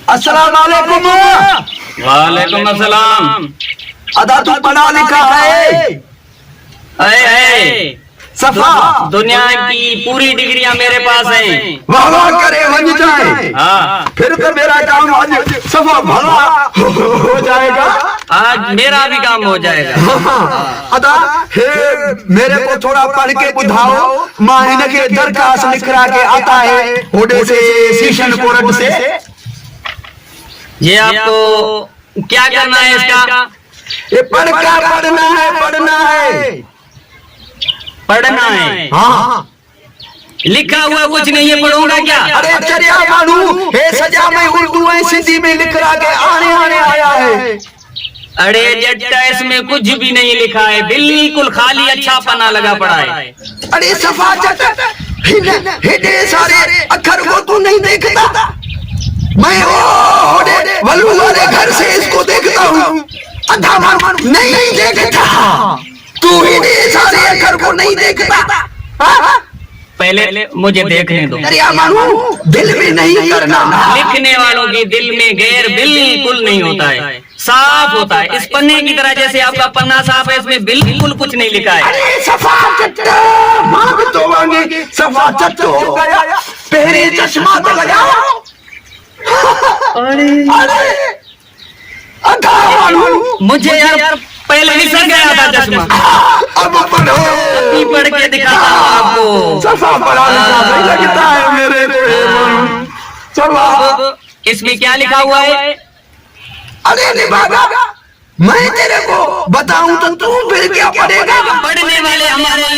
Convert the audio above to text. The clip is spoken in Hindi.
अस्सलाम वालेकुम। वालेकुम अस्सलाम। अदा तू पढ़ा लिखा है? सफा दुनिया की पूरी डिग्रियां मेरे पास हैं। वाह वाह करे बन जाए। हाँ, फिर तो मेरा काम आज सफा भला हो जाएगा। आज मेरा भी काम हो जाएगा। अदा हे मेरे को थोड़ा पढ़ के बुझाओ। माहिन के दरखास्त लिखरा के आता है ओडे से सीशन कोरट से। ये आपको क्या करना है इसका? ये पढ़ना है पढ़ना है पढ़ना है। हाँ लिखा हुआ कुछ नहीं है, पढ़ूंगा क्या? अरे चरिया मानू हे सजा में उर्दू है सिंधी में लिख रहा के आने आया है। अरे जट्टा इसमें कुछ भी नहीं लिखा है, बिल्कुल खाली अच्छा पना लगा पड़ा है। अरे सफा हिडे सारे अक्षर को तू नहीं देखता? मैं वो वलू वाले घर से इसको देखता हूँ। अधा मान नहीं देखता। तू हिडे सारे अक्षर को नहीं देखता? पहले मुझे देखने दो। चरिया मानू दिल में नहीं करना। लिखने वालों की दिल में गैर बिल्कुल नहीं होता है, साफ होता है। इस पन्ने की तरह जैसे आपका पन्ना साफ है, इसमें बिल्कुल कुछ नहीं लिखा है। अरे सफा चट्टा मांग तो मांगे सफा चट्टो हो गया। पहले चश्मा तो लगाओ। अरे अधा मानू मुझे यार पहले निसर गया था चश्मा। अब पढ़ो। अभी पढ़ के दिखाता हूँ आपको। सफा पढ़ा लिखा नहीं लगता है मेरे को। चलो इसमें क्या लिखा हुआ है? अरे निभागा मैं तेरे को बताऊं तो तू फिर क्या पढ़ेगा? पढ़ने वाले हमारे